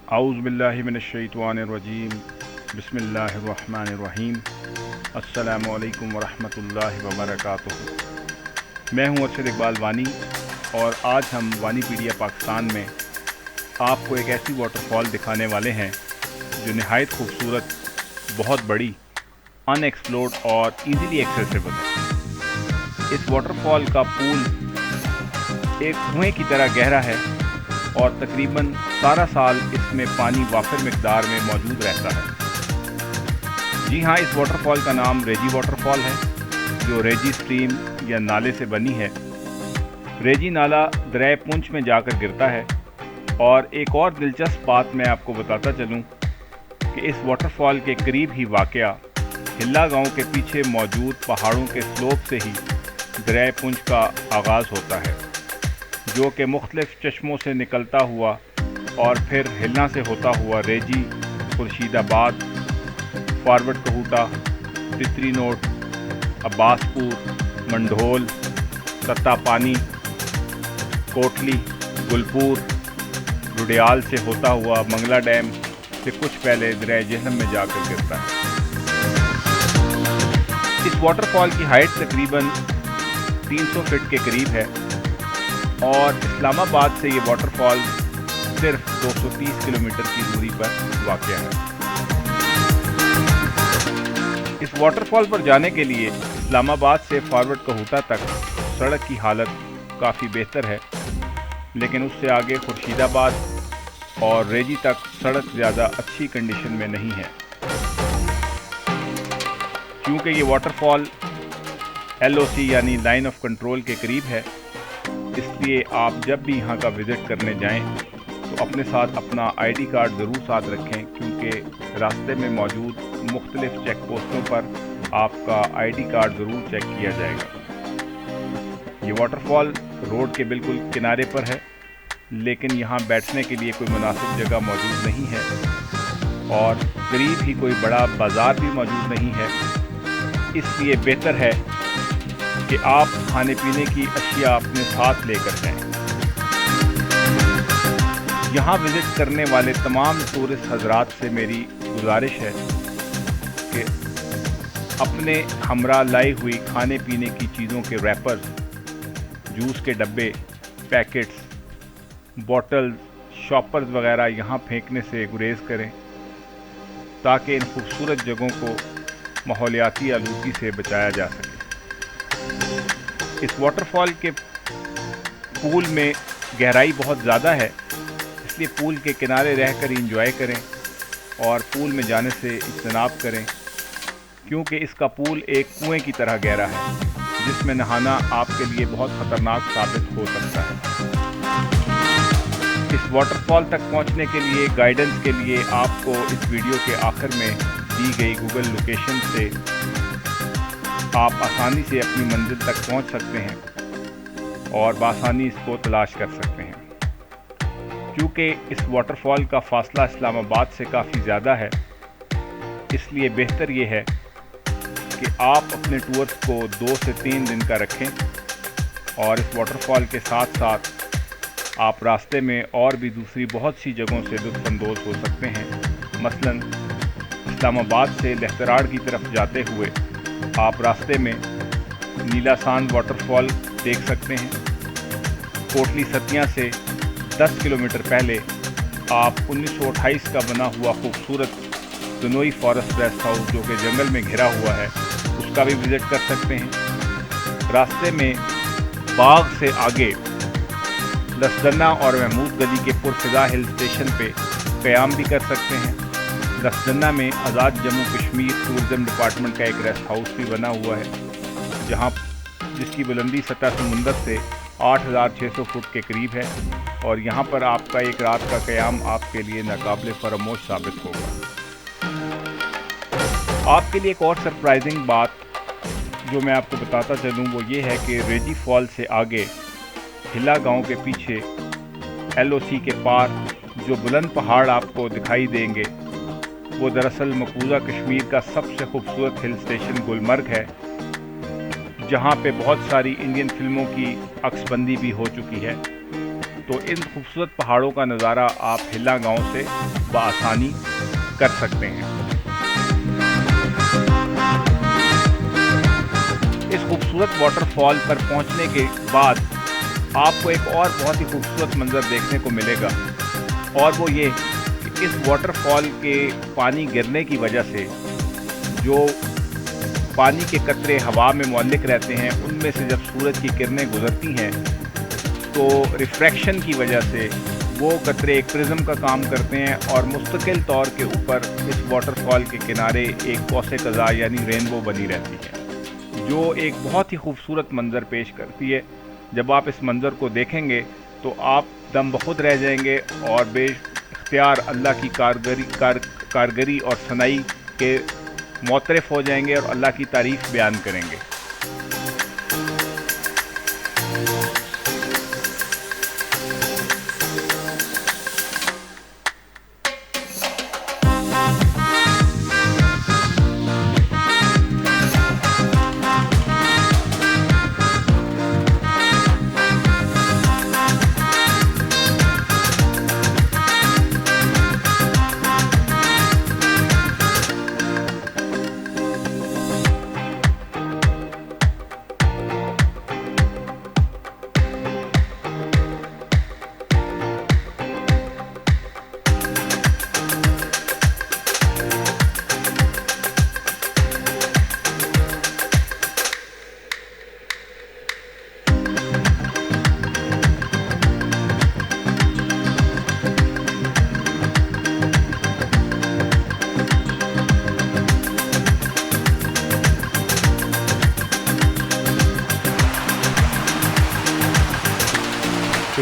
اعوذ باللہ من الشیطان الرجیم بسم اللہ الرحمن الرحیم السلام علیکم ورحمۃ اللہ وبرکاتہ۔ میں ہوں ارشد اقبال وانی اور آج ہم وانی پیڈیا پاکستان میں آپ کو ایک ایسی واٹر فال دکھانے والے ہیں جو نہایت خوبصورت، بہت بڑی، ان ایکسپلورڈ اور ایزیلی ایکسیسیبل ہے۔ اس واٹر فال کا پول ایک کنویں کی طرح گہرا ہے اور تقریباً سارا سال اس میں پانی وافر مقدار میں موجود رہتا ہے۔ جی ہاں، اس واٹر فال کا نام ریجی واٹر فال ہے، جو ریجی سٹریم یا نالے سے بنی ہے۔ ریجی نالہ دریائے پونچھ میں جا کر گرتا ہے، اور ایک اور دلچسپ بات میں آپ کو بتاتا چلوں کہ اس واٹر فال کے قریب ہی واقع ہلا گاؤں کے پیچھے موجود پہاڑوں کے سلوپ سے ہی دریائے پونچھ کا آغاز ہوتا ہے، جو کہ مختلف چشموں سے نکلتا ہوا اور پھر ہلنا سے ہوتا ہوا ریجی، خورشید آباد، فارورڈ کہوٹا، تتری نوٹ، عباس پور، منڈھول، تتا پانی، کوٹلی، گلپور، روڈیال سے ہوتا ہوا منگلا ڈیم سے کچھ پہلے دریائے جہلم میں جا کر گرتا ہے۔ اس واٹر فال کی ہائٹ تقریباً 300 فٹ کے قریب ہے، اور اسلام آباد سے یہ واٹر فال صرف 230 کلومیٹر کی دوری پر واقع ہے۔ اس واٹر فال پر جانے کے لیے اسلام آباد سے فارورڈ کہوٹا تک سڑک کی حالت کافی بہتر ہے، لیکن اس سے آگے خورشید آباد اور ریجی تک سڑک زیادہ اچھی کنڈیشن میں نہیں ہے۔ کیونکہ یہ واٹر فال LOC یعنی لائن آف کنٹرول کے قریب ہے، اس لیے آپ جب بھی یہاں کا وزٹ کرنے جائیں تو اپنے ساتھ اپنا ID کارڈ ضرور ساتھ رکھیں، کیونکہ راستے میں موجود مختلف چیک پوسٹوں پر آپ کا ID کارڈ ضرور چیک کیا جائے گا۔ یہ واٹر فال روڈ کے بالکل کنارے پر ہے، لیکن یہاں بیٹھنے کے لیے کوئی مناسب جگہ موجود نہیں ہے، اور قریب ہی کوئی بڑا بازار بھی موجود نہیں ہے۔ اس لیے بہتر ہے کہ آپ کھانے پینے کی اشیاء اپنے ساتھ لے کر جائیں۔ یہاں وزٹ کرنے والے تمام ٹورسٹ حضرات سے میری گزارش ہے کہ اپنے ہمراہ لائی ہوئی کھانے پینے کی چیزوں کے ریپرز، جوس کے ڈبے، پیکٹس، بوٹلز، شاپرز وغیرہ یہاں پھینکنے سے گریز کریں، تاکہ ان خوبصورت جگہوں کو ماحولیاتی آلودگی سے بچایا جا سکے۔ اس واٹر فال کے پول میں گہرائی بہت زیادہ ہے، اس لیے پول کے کنارے رہ کر انجوائے کریں اور پول میں جانے سے اجتناب کریں، کیونکہ اس کا پول ایک کنویں کی طرح گہرا ہے، جس میں نہانا آپ کے لیے بہت خطرناک ثابت ہو سکتا ہے۔ اس واٹر فال تک پہنچنے کے لیے گائیڈنس کے لیے آپ کو اس ویڈیو کے آخر میں دی گئی گوگل لوکیشن سے آپ آسانی سے اپنی منزل تک پہنچ سکتے ہیں اور بآسانی اس کو تلاش کر سکتے ہیں۔ کیونکہ اس واٹر فال کا فاصلہ اسلام آباد سے کافی زیادہ ہے، اس لیے بہتر یہ ہے کہ آپ اپنے ٹورز کو 2 سے 3 دن کا رکھیں، اور اس واٹر فال کے ساتھ ساتھ آپ راستے میں اور بھی دوسری بہت سی جگہوں سے لطف اندوز ہو سکتے ہیں۔ مثلاً اسلام آباد سے لہتراڑ کی طرف جاتے ہوئے آپ راستے میں نیلا سان واٹر فال دیکھ سکتے ہیں۔ کوٹلی ستیاں سے 10 کلومیٹر پہلے آپ 1928 کا بنا ہوا خوبصورت دنوئی فارسٹ ریسٹ ہاؤس، جو کہ جنگل میں گھرا ہوا ہے، اس کا بھی وزٹ کر سکتے ہیں۔ راستے میں باغ سے آگے لسدنہ اور محمود گلی کے پرفضا ہل اسٹیشن پہ قیام بھی کر سکتے ہیں۔ لسدنہ میں آزاد جموں کشمیر ٹورزم ڈپارٹمنٹ کا ایک ریسٹ ہاؤس بھی بنا ہوا ہے، جس کی بلندی سطح سمندر سے 8600 فٹ کے قریب ہے، اور یہاں پر آپ کا ایک رات کا قیام آپ کے لیے ناقابل فراموش ثابت ہوگا۔ آپ کے لیے ایک اور سرپرائزنگ بات جو میں آپ کو بتاتا چلوں وہ یہ ہے کہ ریجی فال سے آگے ہلا گاؤں کے پیچھے LOC کے پار جو بلند پہاڑ آپ کو دکھائی دیں گے، وہ دراصل مقبوضہ کشمیر کا سب سے خوبصورت ہل اسٹیشن گلمرگ ہے، جہاں پہ بہت ساری انڈین فلموں کی عکس بندی بھی ہو چکی ہے۔ تو ان خوبصورت پہاڑوں کا نظارہ آپ ہلا گاؤں سے بآسانی کر سکتے ہیں۔ اس خوبصورت واٹر فال پر پہنچنے کے بعد آپ کو ایک اور بہت ہی خوبصورت منظر دیکھنے کو ملے گا، اور وہ یہ کہ اس واٹر فال کے پانی گرنے کی وجہ سے جو پانی کے قطرے ہوا میں معلق رہتے ہیں، ان میں سے جب سورج کی کرنیں گزرتی ہیں تو ریفریکشن کی وجہ سے وہ قطرے ایک پرزم کا کام کرتے ہیں اور مستقل طور کے اوپر اس واٹر فال کے کنارے ایک قوس قزح یعنی رینبو بنی رہتی ہے، جو ایک بہت ہی خوبصورت منظر پیش کرتی ہے۔ جب آپ اس منظر کو دیکھیں گے تو آپ دم بخود رہ جائیں گے اور بے اختیار اللہ کی کارگری اور ثنائی کے معترف ہو جائیں گے اور اللہ کی تعریف بیان کریں گے۔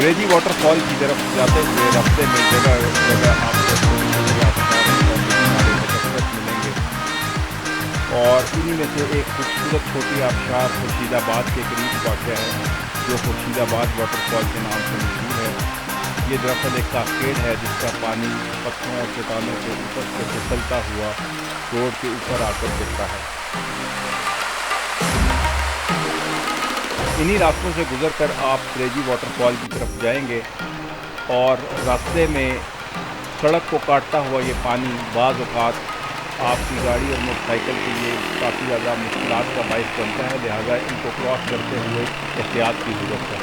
ریجی واٹر فال کی طرف جاتے ہوئے راستے میں جگہ آپ کو ملیں گے، اور انہی میں سے ایک خوبصورت چھوٹی آبشار خورشید آباد کے قریب واقع ہے، جو خورشید آباد واٹر فال کے نام سے مشہور ہے۔ یہ دراصل ایک کاسکیڈ ہے جس کا پانی پتھروں اور چٹانوں کے اوپر سے پھسلتا ہوا روڈ کے اوپر آ کر گرتا ہے۔ انہی راستوں سے گزر کر آپ کریجی واٹر فال کی طرف جائیں گے، اور راستے میں سڑک کو کاٹتا ہوا یہ پانی بعض اوقات آپ کی گاڑی اور موٹر سائیکل کے لیے کافی زیادہ مشکلات کا باعث بنتا ہے، لہٰذا ان کو کراس کرتے ہوئے احتیاط کی ضرورت ہے۔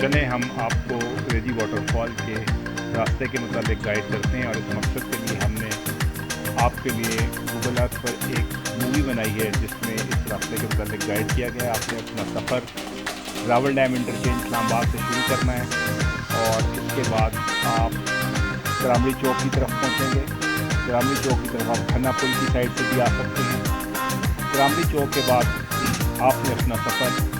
چلیں ہم آپ کو کریجی واٹر فال کے راستے کے متعلق گائیڈ کرتے ہیں، اور اس مقصد کے لیے ہم نے آپ کے لیے گوگل ارتھ پر ایک مووی بنائی ہے جس میں اس راستے کے متعلق گائیڈ کیا گیا ہے۔ آپ نے اپنا سفر راول ڈیم انٹرچینج اسلام آباد سے شروع کرنا ہے، اور اس کے بعد آپ کرامڑی چوک کی طرف پہنچیں گے۔ کرامڑی چوک کی طرف آپ کھنہ پل کی سائڈ سے بھی آ سکتے ہیں۔ کرامڑی چوک کے بعد آپ نے اپنا سفر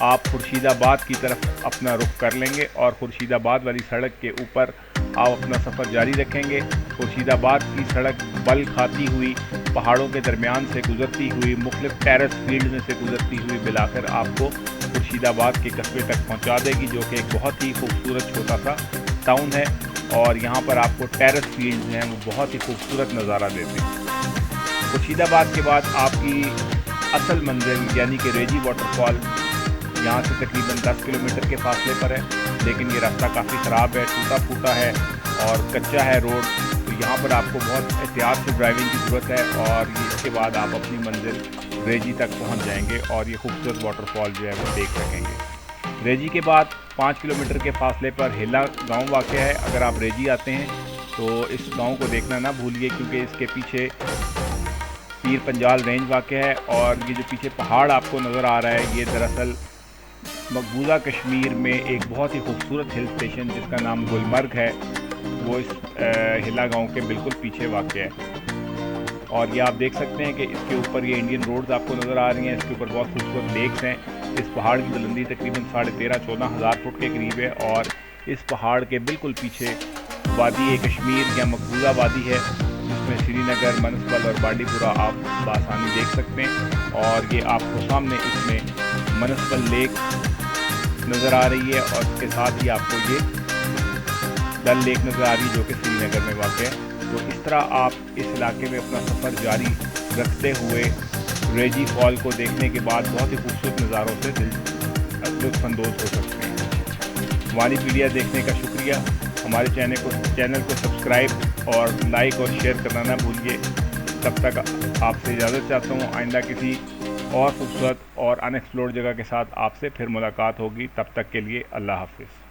آپ خورشیدآباد کی طرف اپنا رخ کر لیں گے اور خورشیدآباد والی سڑک کے اوپر آپ اپنا سفر جاری رکھیں گے۔ خورشیدآباد کی سڑک بل کھاتی ہوئی پہاڑوں کے درمیان سے گزرتی ہوئی مختلف ٹیرس فیلڈ میں سے گزرتی ہوئی بالآخر آپ کو خورشیدآباد کے قصبے تک پہنچا دے گی، جو کہ ایک بہت ہی خوبصورت چھوٹا سا ٹاؤن ہے، اور یہاں پر آپ کو ٹیرس فیلڈز ہیں وہ بہت ہی خوبصورت نظارہ دیتے ہیں۔ خورشیدآباد کے بعد آپ کی اصل منزل یعنی کہ ریجی واٹر فال یہاں سے تقریباً 10 کلومیٹر کے فاصلے پر ہے، لیکن یہ راستہ کافی خراب ہے، ٹوٹا پھوٹا ہے اور کچا ہے روڈ، تو یہاں پر آپ کو بہت احتیاط سے ڈرائیونگ کی ضرورت ہے، اور اس کے بعد آپ اپنی منزل ریجی تک پہنچ جائیں گے اور یہ خوبصورت واٹر فال جو ہے وہ دیکھ سکیں گے۔ ریجی کے بعد 5 کلومیٹر کے فاصلے پر ہیلا گاؤں واقع ہے۔ اگر آپ ریجی آتے ہیں تو اس گاؤں کو دیکھنا نہ بھولیے، کیونکہ اس کے پیچھے پیر پنجال رینج واقع ہے، اور یہ جو پیچھے پہاڑ آپ کو نظر آ رہا ہے یہ دراصل مقبوضہ کشمیر میں ایک بہت ہی خوبصورت ہل اسٹیشن جس کا نام گلمرگ ہے، وہ اس ہیلا گاؤں کے بالکل پیچھے واقع ہے، اور یہ آپ دیکھ سکتے ہیں کہ اس کے اوپر یہ انڈین روڈز آپ کو نظر آ رہی ہیں، اس کے اوپر بہت خوبصورت لیکس ہیں۔ اس پہاڑ کی بلندی تقریباً 13.5-14 ہزار فٹ کے قریب ہے، اور اس پہاڑ کے بالکل پیچھے وادی کشمیر یا مقبوضہ وادی ہے، جس میں سری نگر، منسپل اور بانڈی پورہ آپ بآسانی دیکھ سکتے ہیں، اور یہ آپ کو سامنے اس میں منسپل لیک نظر آ رہی ہے، اور اس کے ساتھ ہی آپ کو یہ ڈل لیک نظر آ رہی ہے جو کہ سری نگر میں واقع ہے۔ تو اس طرح آپ اس علاقے میں اپنا سفر جاری رکھتے ہوئے ریجی فال کو دیکھنے کے بعد بہت ہی خوبصورت نظاروں سے لطف اندوز ہو سکتے ہیں۔ وانی پیڈیا دیکھنے کا شکریہ۔ ہمارے چینل کو سبسکرائب اور لائک اور شیئر کرنا نہ بھولیے۔ تب تک آپ سے اجازت چاہتا ہوں، آئندہ کسی اور خوبصورت اور ان ایکسپلورڈ جگہ کے ساتھ آپ سے پھر ملاقات ہوگی۔ تب تک کے لیے اللہ حافظ۔